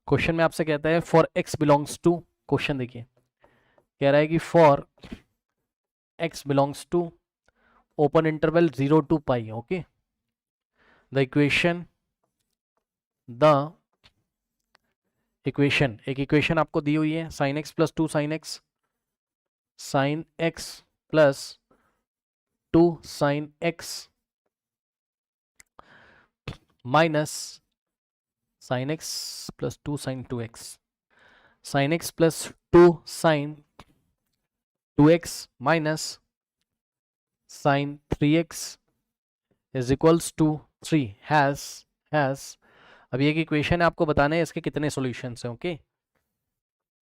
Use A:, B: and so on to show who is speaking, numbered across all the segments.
A: Question में आपसे कहता है for x belongs to, question देखिए कह रहा है कि for x belongs to open interval 0 to pi, okay, the equation एक इक्वेशन आपको दी हुई है sine x plus two sine x plus two sine x minus sine x plus two sine two x, sine x plus two sine two x minus sine three x is equals to three has अब ये एक equation है, आपको बताना है इसके कितने solutions हैं, okay.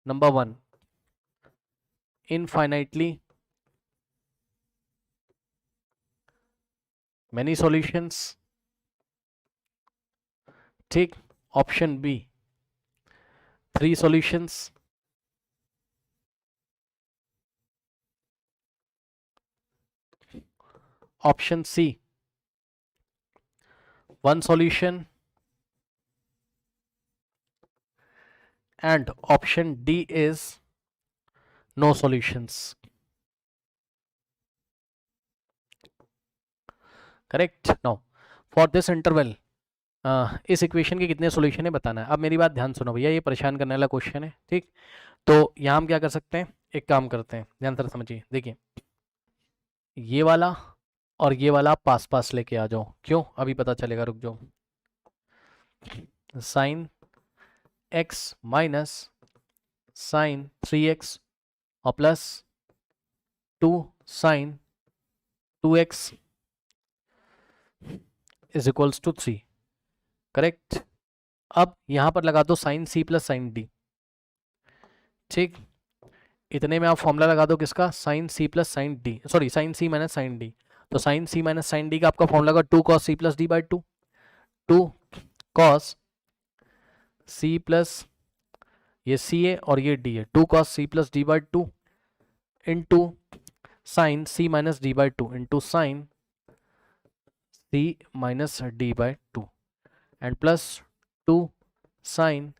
A: Number one, infinitely many solutions, ठीक। Option B, three solutions, option C, one solution, and option D is no solutions. Correct. Now for this interval इस इक्वेशन के कितने सॉल्यूशन है बताना है। अब मेरी बात ध्यान सुनो भैया, ये परेशान करने वाला क्वेश्चन है, ठीक। तो यहाँ हम क्या कर सकते हैं, एक काम करते हैं, ध्यान से समझिए। देखिए ये वाला और ये वाला पास पास लेके आ जाओ, क्यों अभी पता चलेगा, रुक जाओ। Sine x minus sine three X और plus two sine two x is equals to three, correct. अब यहां पर लगा दो sine C plus sine D, ठीक। इतने में आप फॉर्मूला लगा दो किसका, sine C plus sine D, sorry sine सी माइनस साइन डी। तो साइन सी माइनस साइन डी का आपका फॉर्मूला लगा two cos C plus D by two, two cos C plus ये सी है और ये डी है, two cos C plus D by two into sine C minus d by two into sine C minus d by two and plus two sine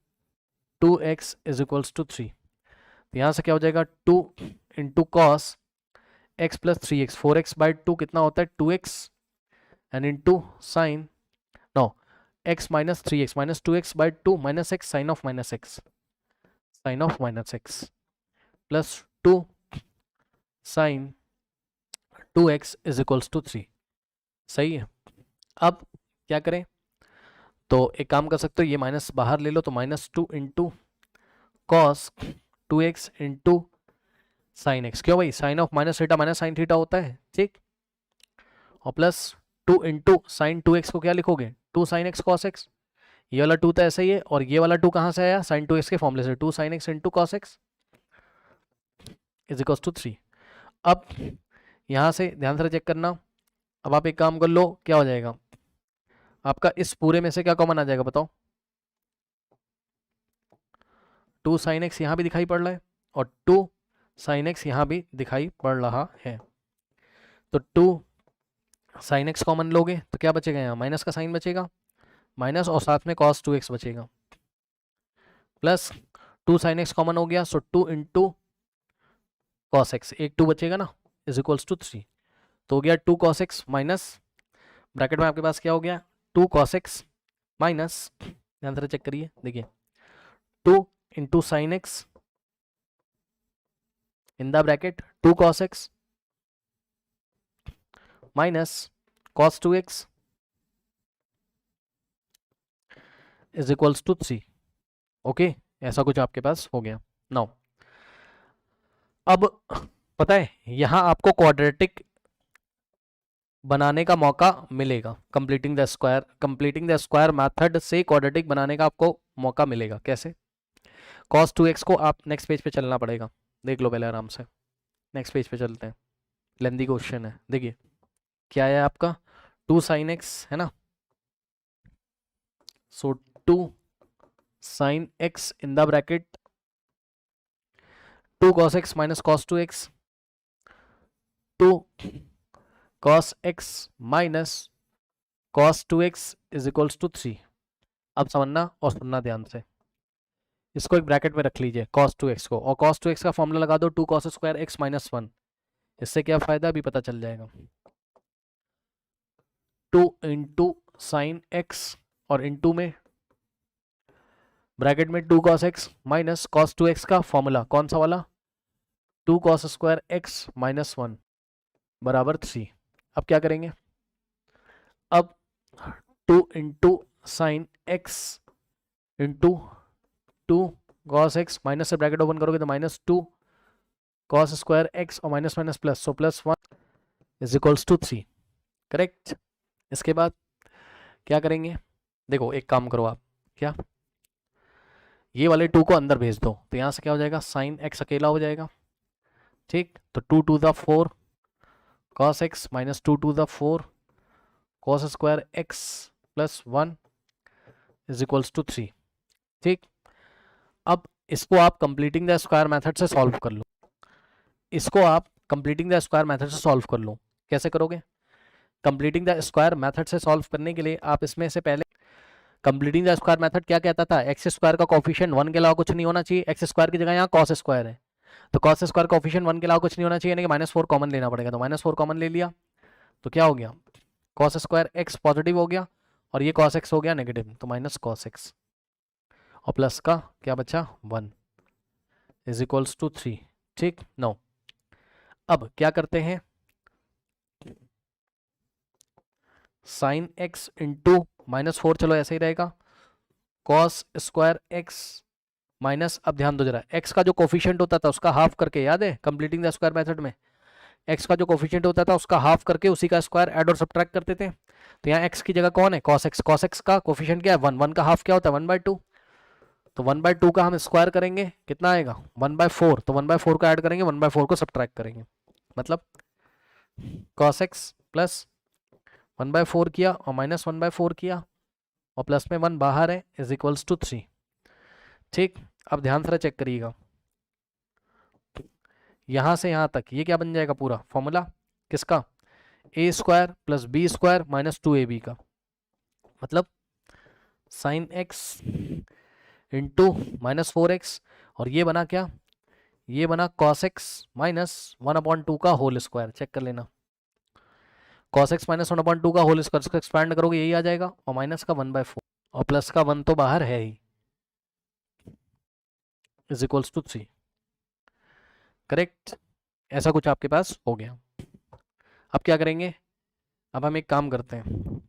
A: two x is equals to three. तो यहाँ से क्या हो जाएगा, two into cos x plus three x, four x by two कितना होता है two x and into sine no x minus three x minus two x by two minus x sine of minus x, sine of minus x plus two sine two x is equals to three. सही है। अब क्या करें, तो एक काम कर सकते हो, ये माइनस बाहर ले लो, तो minus two into cos two x into sine x, क्यों भाई sine of minus theta minus sine theta होता है, ठीक। और plus two into sine two x को क्या लिखोगे, two sine x cos x, ये वाला टू तो ऐसा ही है और ये वाला टू कहाँ से आया, साइन टू एक्स के फॉर्मूले से, two sine x into cos x is equals to three. अब यहाँ से ध्यान से चेक करना, अब आप एक काम कर लो, क्या हो जाएगा आपका, इस पूरे में से क्या कॉमन आ जाएगा बताओ, टू साइन एक्स यहाँ भी दिखाई पड़ रहा है और टू साइन एक्स यहाँ भी दिखाई पड़ रहा है। तो टू साइन एक्स कॉमन लोगे तो क्या बचेगा, यहाँ माइनस का साइन बचेगा, माइनस और साथ में कॉस टू एक्स बचेगा, plus two sine x common हो गया, so two into cos x, एक टू बचेगा ना, इज इक्वल्स टू थ्री। तो हो गया two cos x minus bracket में आपके पास क्या हो गया, टू कॉस एक्स माइनस, ध्यान से चेक करिए, देखिए two into sine x in the bracket two cos x minus cos two x is equals to three, okay. ऐसा कुछ आपके पास हो गया। नाउ अब पता है यहां आपको क्वाड्रेटिक बनाने का मौका मिलेगा, कंप्लीटिंग द स्क्वायर मेथड से क्वाड्रेटिक बनाने का आपको मौका मिलेगा। कैसे, cos 2x को आप नेक्स्ट पेज पे चलना पड़ेगा, देख लो पहले आराम से, नेक्स्ट पेज पे चलते हैं, लेंदी क्वेश्चन है। देखिए क्या है आपका, टू साइन एक्स है ना, so two sine x in the bracket two cos x minus cos two X, two cos x minus cos two x is equals to three. अब समझना और सुनना ध्यान से, इसको एक ब्रैकेट में रख लीजिए cos 2x को, और cos 2x का फॉर्मूला लगा दो 2 cos स्क्वायर x माइनस 1। इससे क्या फायदा अभी पता चल जाएगा। 2 इंटू साइन x और इंटू में ब्रैकेट में 2 cos x minus cos 2x का फॉर्मूला कौन सा वाला, 2 cos स्क्वायर x माइनस 1 बराबर 3। अब क्या करेंगे, अब 2 into sine x into 2 cos x minus से ब्रैकेट ओपन करोगे तो माइनस 2 cos स्क्वायर x और minus minus plus, so plus 1 is equals to 3। Correct. इसके बाद क्या करेंगे, देखो एक काम करो आप, क्या ये वाले 2 को अंदर भेज दो, तो यहाँ से क्या हो जाएगा, साइन x अकेला हो जाएगा। ठीक, तो 2 to the 4 cos x minus 2 to the 4 cos square x plus 1 is equals to 3। ठीक, अब इसको आप कंप्लीटिंग द स्क्वायर मेथड से सॉल्व कर लो, इसको आप कंप्लीटिंग द स्क्वायर मेथड से सॉल्व कर लो। कैसे करोगे, कंप्लीटिंग द स्क्वायर मेथड से सॉल्व करने के लिए आप इसमें से पहले, कंप्लीटिंग द स्क्वायर मेथड क्या कहता था, एक्स स्क्वायर का कोफिशिएंट 1 के अलावा कुछ नहीं होना चाहिए, एक्स स्क्वायर की जगह यहाँ कॉस स्क्वायर है, तो कॉस स्क्वायर का कोफिशिएंट 1 के अलावा कुछ नहीं होना चाहिए, यानी कि -4 कॉमन लेना पड़ेगा, तो -4 कॉमन ले लिया तो क्या हो गया, कॉस स्क्वायर एक्स पॉजिटिव हो गया और ये कॉस एक्स हो गया नेगेटिव, तो माइनस कॉस एक्स और प्लस का क्या बचा 1 इज इक्वल्स टू 3। ठीक, नो अब क्या करते हैं, साइन एक्स इंटू -4, चलो ऐसे ही रहेगा, कॉस स्क्वायर एक्स माइनस, अब ध्यान दो जरा, एक्स का जो कोफिशिएंट होता था उसका हाफ करके, याद है कंप्लीटिंग द स्क्वायर मेथड में, एक्स का जो कोफिशिएंट होता था उसका हाफ करके उसी का स्क्वायर ऐड और सब्ट्रैक्ट करते थे, तो यहाँ एक्स की जगह कौन है, कॉस एक्स, कॉस एक्स का कोफिशिएंट क्या है 1, 1 का हाफ क्या होता है 1/2, तो 1/2 का हम स्क्वायर करेंगे कितना आएगा 1/4, तो 1/4 का ऐड करेंगे 1/4 को सब्ट्रैक्ट करेंगे, मतलब कॉस एक्स प्लस 1/4 किया और माइनस 1/4 किया और प्लस में 1 बाहर है इज इक्वल्स टू 3। ठीक, अब ध्यान से चेक करिएगा, यहां से यहां तक ये क्या बन जाएगा पूरा फॉर्मूला किसका, A square plus B square minus 2ab का, मतलब साइन एक्स इंटू -4x और ये बना क्या, ये बना cos x माइनस 1/2 का होल स्क्वायर, चेक कर लेना, cos x माइनस 1/2 का होल स्क्वायर, इसको एक्सपैंड करोगे यही आ जाएगा और माइनस का 1/4 और प्लस का 1 तो बाहर है ही इज इक्वल्स टू 3। करेक्ट, ऐसा कुछ आपके पास हो गया। अब क्या करेंगे, अब हम एक काम करते हैं,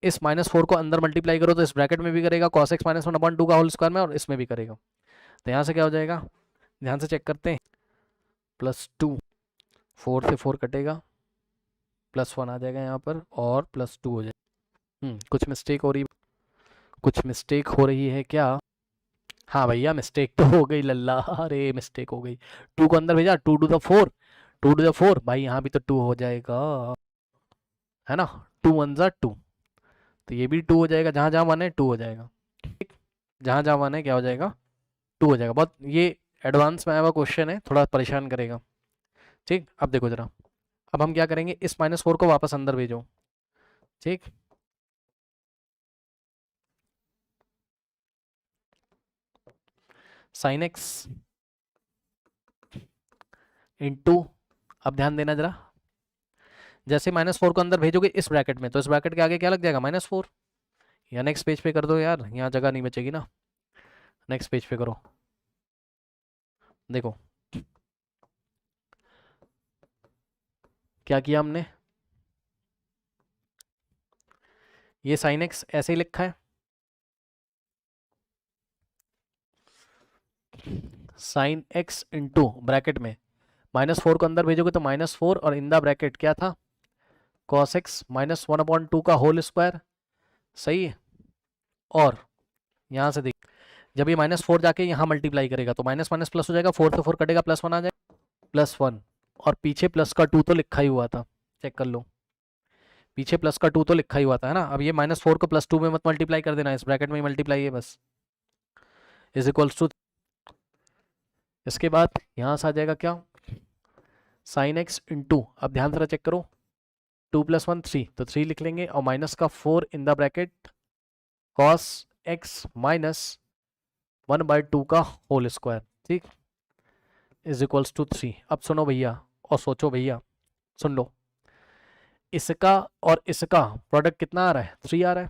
A: इस -4 को अंदर मल्टीप्लाई करो तो इस ब्रैकेट में भी करेगा cos x माइनस 1/2 का होल स्क्वायर में और इसमें भी करेगा, तो यहाँ से क्या हो जाएगा, ध्यान से चेक करते हैं, +2 4 से 4 कटेगा, +1 आ जाएगा यहाँ पर और +2 हो जाएगा। कुछ मिस्टेक हो रही, कुछ मिस्टेक हो रही है क्या, हाँ भैया मिस्टेक तो हो गई लल्ला, अरे मिस्टेक हो गई, 2 को अंदर भेजा, 2 टू द 4, 2 टू द 4 भाई यहाँ भी तो 2 हो जाएगा, है ना, 2 1 जा 2, तो ये भी 2 हो जाएगा, जहाँ जहाँ 1 है 2 हो जाएगा, ठीक, जहाँ जहाँ 1 है क्या हो जाएगा 2 हो जाएगा। बहुत ये एडवांस में आया हुआ क्वेश्चन है, थोड़ा परेशान करेगा। ठीक, अब देखो जरा, अब हम क्या करेंगे, इस -4 को वापस अंदर भेजो, ठीक, साइन एक्स इंटू, अब ध्यान देना जरा, जैसे -4 को अंदर भेजोगे इस ब्रैकेट में तो इस ब्रैकेट के आगे क्या लग जाएगा -4, या नेक्स्ट पेज पे कर दो यार, यहाँ जगह नहीं बचेगी ना, नेक्स्ट पेज पे करो, देखो क्या किया हमने, ये साइन एक्स ऐसे ही लिखा है, साइन एक्स इंटू ब्रैकेट में -4 को अंदर भेजोगे तो -4 और इन द ब्रैकेट क्या था cos x माइनस 1/2 का होल स्क्वायर, सही है, और यहाँ से देख, जब ये -4 जाके यहाँ मल्टीप्लाई करेगा तो माइनस माइनस प्लस हो जाएगा, 4 से 4 कटेगा, +1 आ जाएगा, +1 और पीछे प्लस का 2 तो लिखा ही हुआ था, चेक कर लो, पीछे प्लस का 2 तो लिखा ही हुआ था, है ना, अब ये -4 को +2 में मत मल्टीप्लाई कर देना, इस ब्रैकेट में ही मल्टीप्लाई है बस, इज इक्वल्स टू, इसके बाद यहाँ से आ जाएगा क्या, साइन एक्स इंटू, अब ध्यान से चेक करो, 2 + 1 3, तो 3 लिख लेंगे और माइनस का 4 in the bracket cos x minus 1/2 का होल स्क्वायर, ठीक, इज इक्वल्स टू 3। अब सुनो भैया और सोचो भैया, सुन लो, इसका और इसका प्रोडक्ट कितना आ रहा है, 3 आ रहा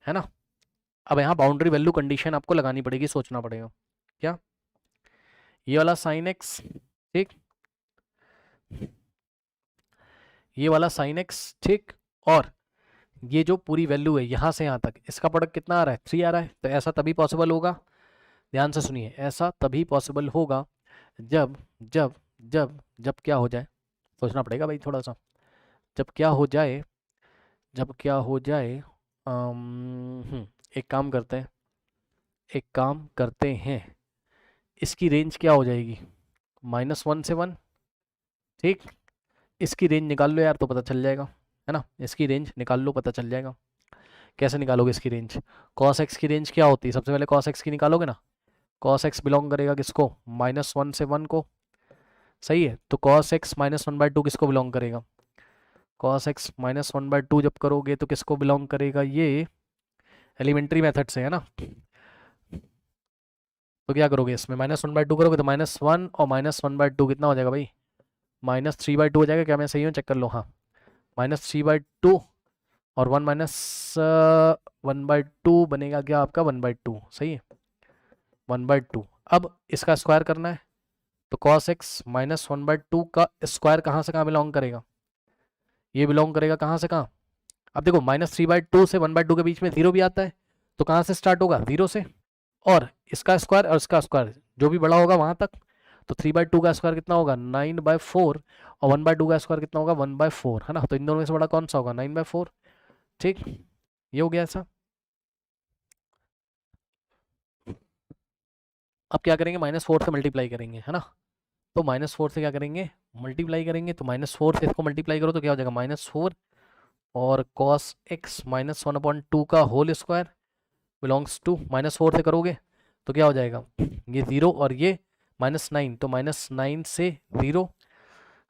A: है ना। अब यहाँ बाउंड्री वैल्यू कंडीशन आपको लगानी पड़ेगी, सोचना पड़ेगा क्या, ये वाला साइन एक्स, ठीक, ये वाला साइन एक्स, ठीक, और ये जो पूरी वैल्यू है यहाँ से यहाँ तक, इसका प्रोडक्ट कितना आ रहा है, 3 आ रहा है। तो ऐसा तभी पॉसिबल होगा, ध्यान से सुनिए, ऐसा तभी पॉसिबल होगा जब जब जब जब क्या हो जाए, सोचना पड़ेगा भाई थोड़ा सा, जब क्या हो जाए, जब क्या हो जाए, एक काम करते हैं, एक काम करते हैं, इसकी रेंज क्या हो जाएगी, -1 से 1, ठीक, इसकी रेंज निकाल लो यार तो पता चल जाएगा, है ना, इसकी रेंज निकाल लो पता चल जाएगा। कैसे निकालोगे इसकी रेंज, cos x की रेंज क्या होती है, सबसे पहले cos x की निकालोगे ना, cos x बिलोंग करेगा किसको, -1 से 1 को, सही है, तो cos x -1/2 किसको बिलोंग करेगा, cos x -1/2 जब करोगे तो किसको बिलोंग करेगा, ये एलिमेंट्री मेथड से है ना। तो क्या करोगे इसमें, -1/2 करोगे तो -1 और -1/2 कितना हो जाएगा भाई, -3/2 हो जाएगा, क्या मैं सही हूँ, चेक कर लो, हाँ, -3/2 और 1 बनेगा क्या आपका 1/2, सही है, 1/2। अब इसका स्क्वायर करना है, तो cos x -1/2 का स्क्वायर कहाँ से कहाँ बिलोंग करेगा, ये बिलोंग करेगा कहाँ से कहाँ, अब देखो -3/2 से 1/2 के बीच में 0 भी आता है, तो कहाँ से स्टार्ट होगा, 0 से, और इसका स्क्वायर और इसका स्क्वायर जो भी बड़ा होगा वहां तक, तो 3/2 का स्क्वायर कितना होगा, 9/4, और 1/2 का स्क्वायर कितना होगा, 1/4, है ना, तो इन दोनों में से बड़ा कौन सा होगा, 9/4, ठीक, ये हो गया ऐसा। अब क्या करेंगे, -4 से मल्टीप्लाई करेंगे, है ना, तो -4 से क्या करेंगे, मल्टीप्लाई करेंगे, तो -4 से इसको मल्टीप्लाई करो तो क्या हो जाएगा, -4 और cos x -1/2 का होल स्क्वायर बिलोंग्स टू, -4 से करोगे तो क्या हो जाएगा, ये 0 और ये -9, तो -9 से 0,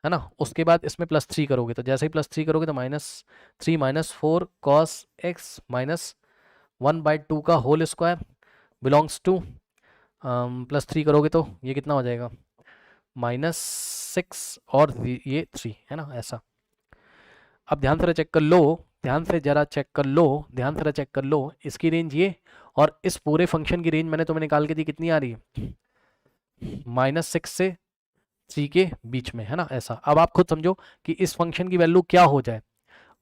A: है ना, उसके बाद इसमें +3 करोगे, तो जैसे ही +3 करोगे तो -3 -4 cos x -1/2 का होल स्क्वायर बिलोंग्स टू, +3 करोगे तो ये कितना हो जाएगा, -6 और ये 3, है ना, ऐसा। अब ध्यान से चेक कर लो, ध्यान से जरा चेक कर लो, ध्यान से चेक कर लो, इसकी रेंज ये और इस पूरे फंक्शन की रेंज मैंने तुम्हें निकाल के दी, कितनी आ रही है, -6 से 3 के बीच में, है ना, ऐसा। अब आप खुद समझो कि इस फंक्शन की वैल्यू क्या हो जाए,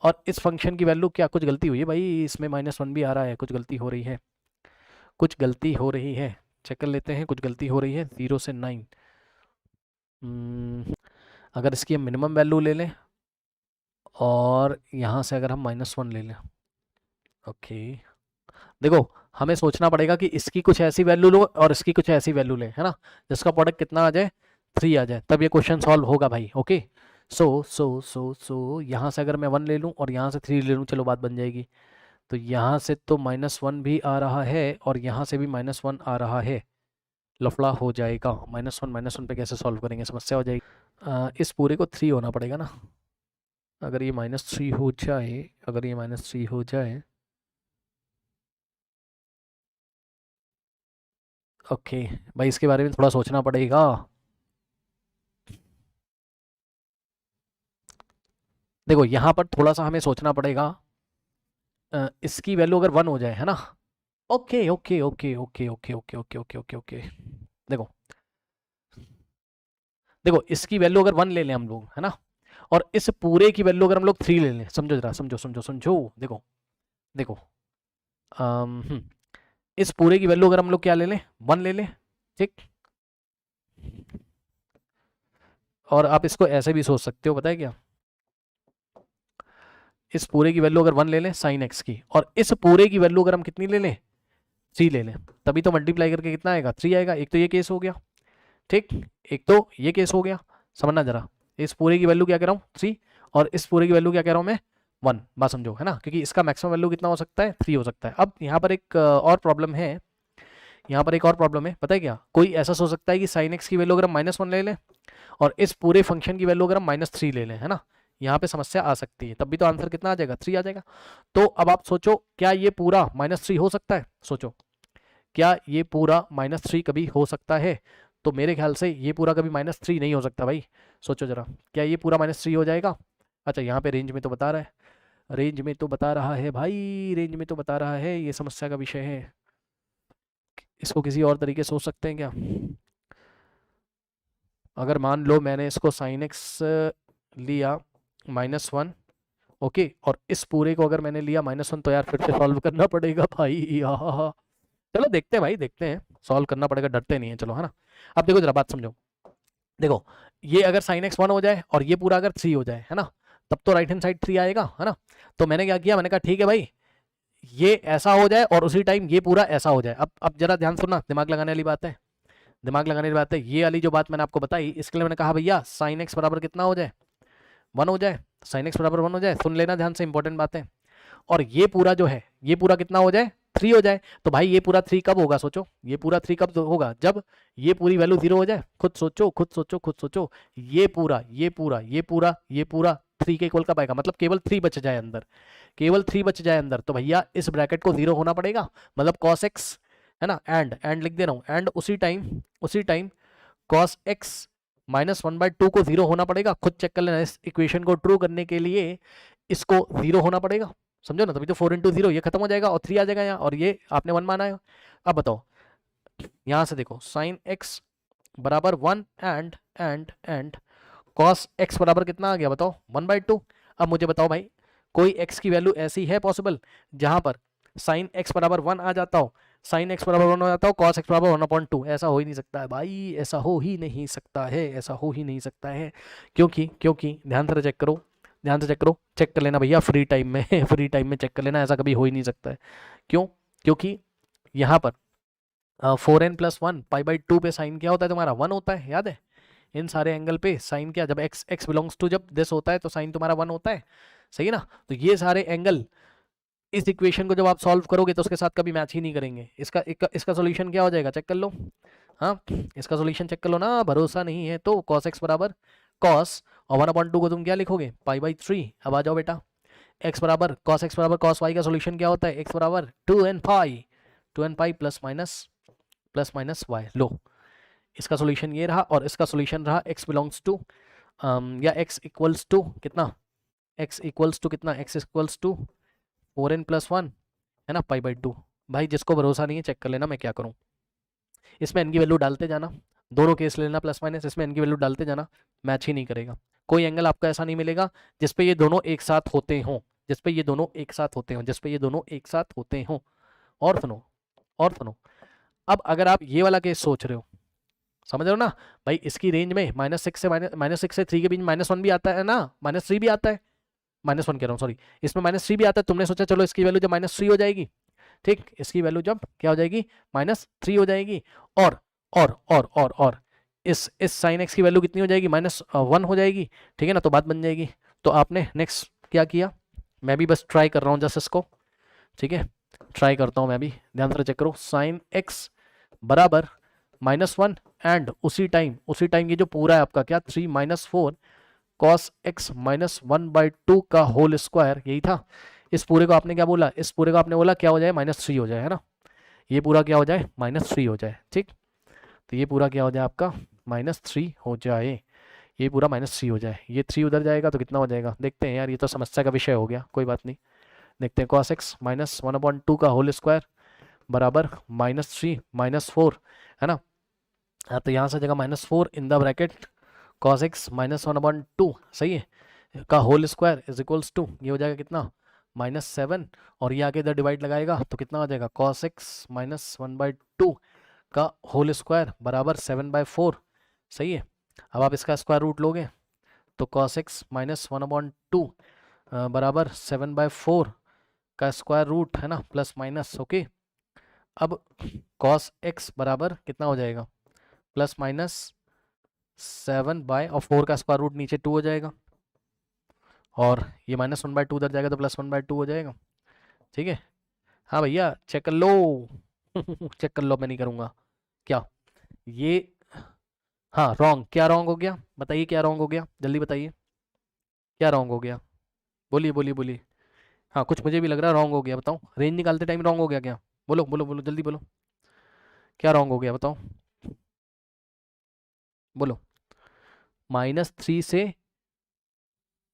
A: और इस फंक्शन की वैल्यू क्या, कुछ गलती हुई है भाई, इसमें -1 भी आ रहा है, कुछ गलती हो रही है, कुछ गलती हो रही है, चेक कर लेते हैं, कुछ गलती हो रही है, 0 से 9, अगर इसकी हम मिनिमम वैल्यू ले लें और यहाँ से अगर हम -1 ले लें, ओके, देखो हमें सोचना पड़ेगा कि इसकी कुछ ऐसी वैल्यू लो और इसकी कुछ ऐसी वैल्यू ले, है ना, जिसका प्रोडक्ट कितना आ जाए, 3 आ जाए, तब ये क्वेश्चन सॉल्व होगा भाई, ओके। सो यहाँ से अगर मैं 1 ले लूँ और यहाँ से 3 ले लूँ, चलो बात बन जाएगी, तो यहाँ से तो -1 भी आ रहा है और यहाँ से भी -1 आ रहा है, लफड़ा हो जाएगा, -1 पे कैसे सॉल्व करेंगे, समस्या हो जाएगी। इस पूरे को 3 होना पड़ेगा ना, अगर ये -3 हो जाए, अगर ये -3 हो जाए, ओके भाई, इसके बारे में थोड़ा सोचना पड़ेगा, देखो यहाँ पर थोड़ा सा हमें सोचना पड़ेगा, इसकी वैल्यू अगर 1 हो जाए, है ना, okay okay okay okay okay okay okay okay okay okay, देखो देखो इसकी वैल्यू अगर 1 ले लें हम लोग, है ना, और इस पूरे की वैल्यू अगर हम लोग 3 ले लें, समझो जरा, समझो समझो समझो, देखो देखो, इस पूरे की वैल्यू अगर हम लोग क्या ले लें, 1 ले लें, ठीक, और आप इसको ऐसे भी सोच सकते हो, पता है क्या, इस पूरे की वैल्यू अगर 1 ले लें साइन एक्स की, और इस पूरे की वैल्यू अगर हम कितनी ले लें, 3 ले लें, तभी तो मल्टीप्लाई करके कितना आएगा, 3 आएगा। एक तो ये केस हो गया, ठीक, एक तो ये केस हो गया, समझना जरा, इस पूरे की वैल्यू क्या कह रहा हूँ, 3, और इस पूरे की वैल्यू क्या कह रहा हूँ मैं, 1, बात समझो, है ना, क्योंकि इसका मैक्सिमम वैल्यू कितना हो सकता है, 3 हो सकता है। अब यहाँ पर एक और प्रॉब्लम है, यहाँ पर एक और प्रॉब्लम है, पता है क्या, कोई ऐसा सोच सकता है कि साइन एक्स की वैल्यू अगर हम -1 ले लें और इस पूरे फंक्शन की वैल्यू अगर हम -3 ले लें, है ना, यहाँ पे समस्या आ सकती है, तब भी तो आंसर कितना आ जाएगा, 3 आ जाएगा। तो अब आप सोचो क्या ये पूरा -3 हो सकता है, सोचो क्या ये पूरा -3 कभी हो सकता है? तो मेरे ख्याल से ये पूरा कभी -3 नहीं हो सकता भाई। सोचो जरा, क्या ये पूरा -3 हो जाएगा? अच्छा यहाँ पे रेंज में तो बता रहा है, रेंज में तो बता रहा है भाई, रेंज में तो बता रहा है, ये समस्या का विषय है। इसको किसी और तरीके से सोच सकते हैं क्या? अगर मान लो मैंने इसको sin x लिया -1, ओके, और इस पूरे को अगर मैंने लिया -1, तो यार फिर से सॉल्व करना पड़ेगा भाई। यार चलो देखते हैं भाई, देखते हैं, सॉल्व करना पड़ेगा, डरते नहीं है, चलो है ना। अब देखो जरा बात समझो, देखो ये अगर sin x 1 हो जाए और ये पूरा अगर 3 हो जाए, है ना, तब तो राइट हैंड साइड 3 आएगा, है ना। तो मैंने क्या किया, मैंने कहा ठीक है भाई, ये ऐसा हो जाए और उसी टाइम ये पूरा ऐसा हो जाए। अब जरा ध्यान सुनना, दिमाग लगाने वाली बात है, दिमाग लगाने वाली बात है। ये वाली जो बात मैंने आपको बताई, इसके लिए मैंने कहा भैया sin x बराबर कितना हो जाए, 1 हो जाए, sin x बराबर 1 हो जाए। सुन लेना ध्यान से, इंपॉर्टेंट बातें। और ये पूरा जो है, ये पूरा कितना हो जाए, 3 हो जाए। तो भाई ये पूरा 3 कब होगा, सोचो, ये पूरा 3 कब होगा, जब ये पूरी वैल्यू 0 हो जाए। खुद सोचो, खुद सोचो, खुद सोचो। ये पूरा, ये पूरा, ये पूरा, ये पूरा 3 के इक्वल कब आएगा, मतलब केवल 3 बच जाए अंदर, केवल 3 बच जाए अंदर। तो भैया इस ब्रैकेट को 0 होना पड़ेगा, मतलब cos x, है ना, एंड लिख दे रहा हूँ, एंड उसी टाइम cos x -1/2 को 0 होना पड़ेगा। खुद चेक कर लेना, इस इक्वेशन को ट्रू करने के लिए इसको 0 होना पड़ेगा, समझो ना। तभी तो 4 × 0 ये खत्म हो जाएगा और 3 आ जाएगा यहाँ, और ये आपने 1 माना है। अब बताओ, यहाँ से देखो sin x बराबर 1 एंड cos x बराबर कितना आ गया, बताओ 1/2। अब मुझे बताओ भाई, कोई x की वैल्यू ऐसी है पॉसिबल जहां पर sin x बराबर 1 आ जाता हो, sin x बराबर 1 हो जाता हो, cos x बराबर 1/2? ऐसा हो ही नहीं सकता है भाई, ऐसा हो ही नहीं सकता है, ऐसा हो ही नहीं सकता है। क्योंकि ध्यान से चेक करो, ध्यान से चेक करो, चेक कर लेना भैया फ्री टाइम में फ्री टाइम में चेक कर लेना, ऐसा कभी हो ही नहीं सकता है। क्यों? क्योंकि यहाँ पर 4n+1 π/2 पे साइन क्या होता है तुम्हारा, 1 होता है, याद है। इन सारे एंगल पे साइन क्या, जब x बिलोंग्स टू जब दिस होता है तो साइन तुम्हारा 1 होता है, सही है ना। तो ये सारे एंगल इस इक्वेशन को जब आप सॉल्व करोगे तो उसके साथ कभी मैच ही नहीं करेंगे। इसका सॉल्यूशन क्या हो जाएगा, चेक कर लो। हाँ, इसका सॉल्यूशन चेक कर लो ना, भरोसा नहीं है तो cos x बराबर cos, और 1/2 को तुम क्या लिखोगे, π/3। अब आ जाओ बेटा, x बराबर cos x बराबर cos y का सॉल्यूशन क्या होता है, x बराबर 2n π प्लस माइनस y। लो, इसका सॉल्यूशन ये रहा, और इसका सॉल्यूशन रहा x बिलोंग्स टू या x इक्वल्स टू कितना, x इक्वल्स टू कितना, x इक्वल्स टू 4n+1, है ना, π/2। भाई जिसको भरोसा नहीं है चेक कर लेना मैं क्या करूं, इसमें n की वैल्यू डालते जाना, दोनों केस लेना प्लस माइनस, इसमें n की वैल्यू डालते जाना, मैच ही नहीं करेगा। कोई एंगल आपको ऐसा नहीं मिलेगा जिसपे ये दोनों एक साथ होते हों, जिसपे ये दोनों एक साथ होते हों, जिसपे ये दोनों एक साथ होते हों। और सुनो, और सुनो, अब अगर आप ये वाला केस सोच रहे हो, समझ रहे हो ना भाई, इसकी रेंज में -6 से 3 के बीच -1 भी आता है ना, -3 भी आता है, -1 कह रहा हूँ सॉरी, इसमें -3 भी आता है। तुमने सोचा चलो इसकी वैल्यू जब -3 हो जाएगी, ठीक, इसकी वैल्यू जब क्या हो जाएगी, -3 हो जाएगी, और और इस साइन एक्स की वैल्यू कितनी हो जाएगी, -1 हो जाएगी, ठीक है ना, तो बात बन जाएगी। तो आपने नेक्स्ट क्या किया, मैं भी बस ट्राई कर रहा हूँ जस्ट इसको, ठीक है, ट्राई करता हूँ मैं भी, ध्यान से चेक करो, साइन एक्स बराबर -1 एंड उसी टाइम ये जो पूरा है आपका क्या 3 - 4 cos x -1/2 का होल स्क्वायर, यही था। इस पूरे को आपने क्या बोला, इस पूरे को आपने बोला क्या हो जाए, -3 हो जाए, है ना, ये पूरा क्या हो जाए, -3 हो जाए, ठीक। तो ये पूरा क्या हो जाए आपका, -3 हो जाए, ये पूरा -3 हो जाए, ये 3 उधर जाएगा तो कितना हो जाएगा, देखते हैं यार, ये तो समस्या का विषय हो गया, कोई बात नहीं, देखते हैं। cos x -1/2 का होल स्क्वायर बराबर -3 - 4, है ना। हाँ, तो यहाँ से जगह -4 in the bracket cos x -1/2, सही है, का whole square is equals to, ये हो जाएगा कितना, -7, और ये आगे इधर डिवाइड लगाएगा तो कितना आ जाएगा, cos x -1/2 का होल स्क्वायर बराबर 7/4, सही है। अब आप इसका स्क्वायर रूट लोगे तो cos x -1/2 बराबर 7/4 का स्क्वायर रूट, है ना, प्लस माइनस, ओके। अब cos x बराबर कितना हो जाएगा, +7 और 4 का स्क्वायर रूट नीचे 2 हो जाएगा, और ये -1/2 उधर जाएगा तो +1/2 हो जाएगा, ठीक है। हाँ भैया चेक कर लो चेक कर लो, मैं नहीं करूँगा क्या ये, हाँ रॉन्ग, क्या रॉन्ग हो गया बताइए, क्या रॉन्ग हो गया, जल्दी बताइए क्या रॉन्ग हो गया, बोलिए बोलिए बोलिए। हाँ कुछ मुझे भी लग रहा है रॉन्ग हो गया, बताओ, रेंज निकालते टाइम रॉन्ग हो गया क्या, बोलो बोलो बोलो जल्दी बोलो। क्या रॉन्ग हो गया बताओ, बोलो। -3 से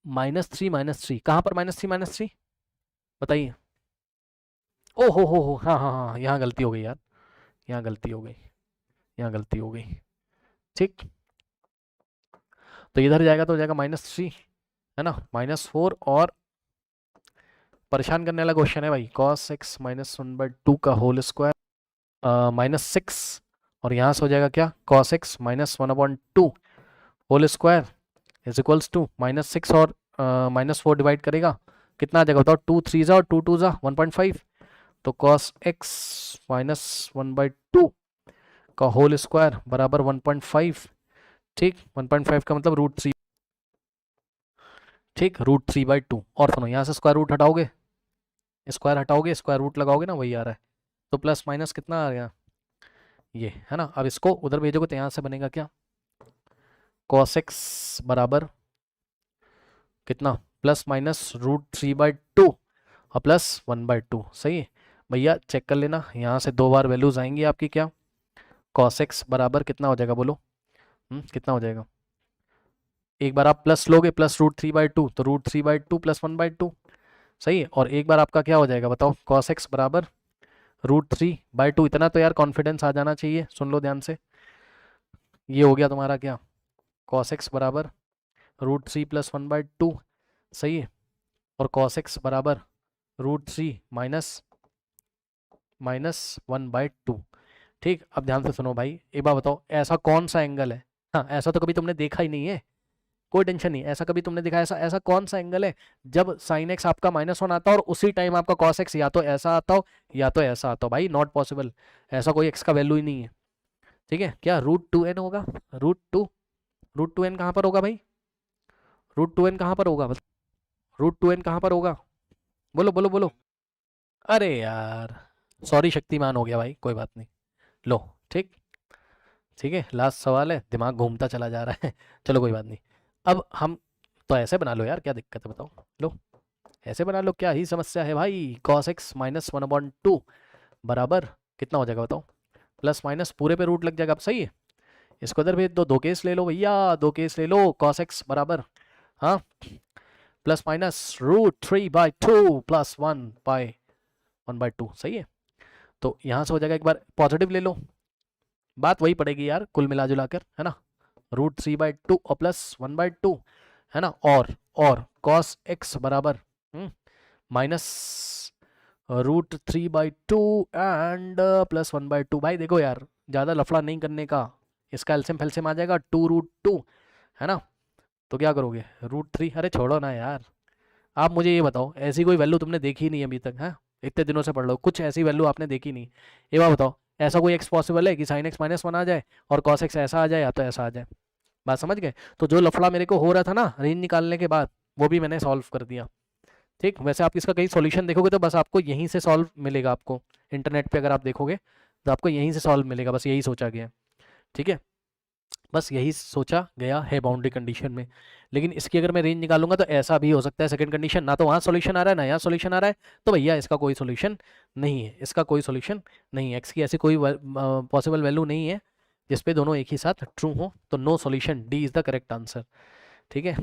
A: -3 कहाँ पर -3 बताइए। ओ हो, हाँ हाँ हाँ, यहाँ गलती हो गई यार, यहाँ गलती हो गई, यहाँ गलती हो गई। ठीक, तो इधर जाएगा तो हो जाएगा -3, है ना, -4, और परेशान करने वाला क्वेश्चन है भाई, cos x -1/2 का होल स्क्वायर -6, और यहाँ से हो जाएगा क्या, cos x -1/2 whole square is equals to -6 और -4 डिवाइड करेगा, कितना आ जाएगा बताओ, 2 3 जा और 2 2 जा 1.5, तो cos x -1/2 का होल स्क्वायर बराबर 1.5। ठीक, 1.5 का मतलब √3, ठीक, √3/2। और सुनो, यहाँ से स्क्वायर रूट हटाओगे, स्क्वायर हटाओगे, स्क्वायर रूट लगाओगे ना, वही आ रहा है, तो प्लस माइनस कितना आ गया, ये है ना। अब इसको उधर भेजोगे तो यहाँ से बनेगा क्या, cos x बराबर कितना, प्लस माइनस √3/2 और प्लस 1/2, सही है भैया, चेक कर लेना, यहाँ से 2 बार वैल्यूज आएंगी आपकी, क्या cos x बराबर कितना हो जाएगा बोलो, कितना हो जाएगा, एक बार आप प्लस लोगे, प्लस √3/2, तो √3/2 प्लस 1/2, सही है, और एक बार आपका क्या हो जाएगा बताओ, cos x बराबर √3/2, इतना तो यार कॉन्फिडेंस आ जाना चाहिए, सुन लो ध्यान से, ये हो गया तुम्हारा क्या, cos x बराबर √3 प्लस 1/2, सही है, और cos x बराबर √3 माइनस 1/2। ठीक, अब ध्यान से सुनो भाई, एक बार बताओ, ऐसा कौन सा एंगल है, हाँ ऐसा तो कभी तुमने देखा ही नहीं है, कोई टेंशन नहीं, ऐसा कभी तुमने देखा, ऐसा ऐसा कौन सा एंगल है जब sin x आपका -1 आता हो और उसी टाइम आपका cos x या तो ऐसा आता हो या तो ऐसा आता हो, भाई नॉट पॉसिबल, ऐसा कोई x का वैल्यू ही नहीं है। ठीक है, क्या √2n होगा, √2n कहाँ पर होगा भाई, √2n कहाँ पर होगा, √2n कहाँ पर होगा, बोलो बोलो बोलो। अरे यार, सॉरी शक्तिमान हो गया भाई, कोई बात नहीं, लो, ठीक, ठीक है, लास्ट सवाल है, दिमाग घूमता चला जा रहा है चलो कोई बात नहीं, अब हम, तो ऐसे बना लो यार, क्या दिक्कत है बताओ, लो ऐसे बना लो, क्या ही समस्या है भाई, cos x -1/2 बराबर कितना हो जाएगा बताओ, प्लस माइनस पूरे पे रूट लग जाएगा, अब सही है, इसको इधर भेज दो, दो केस ले लो भैया, दो केस ले लो, cos x बराबर, हाँ, प्लस माइनस √3/2 प्लस 1/2, सही है, तो यहाँ से हो जाएगा, एक बार पॉजिटिव ले लो, बात वही पड़ेगी यार कुल मिला जुला कर, है ना, √3/2 और प्लस 1/2, है ना, और cos x बराबर माइनस √3/2 एंड प्लस 1/2, भाई देखो यार, ज़्यादा लफड़ा नहीं करने का, इसका एलसियम फेलसियम आ जाएगा 2√2, है ना, तो क्या करोगे, √3, अरे छोड़ो ना यार, आप मुझे ये बताओ, ऐसी कोई वैल्यू तुमने देखी नहीं अभी तक, है, इतने दिनों से पढ़ लो, कुछ ऐसी वैल्यू आपने देखी नहीं, ये बात बताओ, ऐसा कोई x पॉसिबल है कि sin x -1 आ जाए और cos x ऐसा आ जाए या तो ऐसा आ जाए, बात समझ गए, तो जो लफड़ा मेरे को हो रहा था ना रेंज निकालने के बाद, वो भी मैंने सॉल्व कर दिया। ठीक, वैसे आप इसका कहीं सॉल्यूशन देखोगे तो बस आपको यहीं से सॉल्व मिलेगा, आपको इंटरनेट पे अगर आप देखोगे तो आपको यहीं से सॉल्व मिलेगा, बस यही सोचा गया है। ठीक है, बस यही सोचा गया है बाउंड्री कंडीशन में, लेकिन इसकी अगर मैं रेंज निकालूंगा तो ऐसा भी हो सकता है, सेकंड कंडीशन ना तो वहाँ सॉल्यूशन आ रहा है ना यहाँ सॉल्यूशन आ रहा है, तो भैया इसका कोई सॉल्यूशन नहीं है, इसका कोई सॉल्यूशन नहीं है, एक्स की ऐसी कोई पॉसिबल वैल्यू नहीं है जिसपे दोनों एक ही साथ ट्रू हो, तो no solution, D is the correct answer. ठीक है।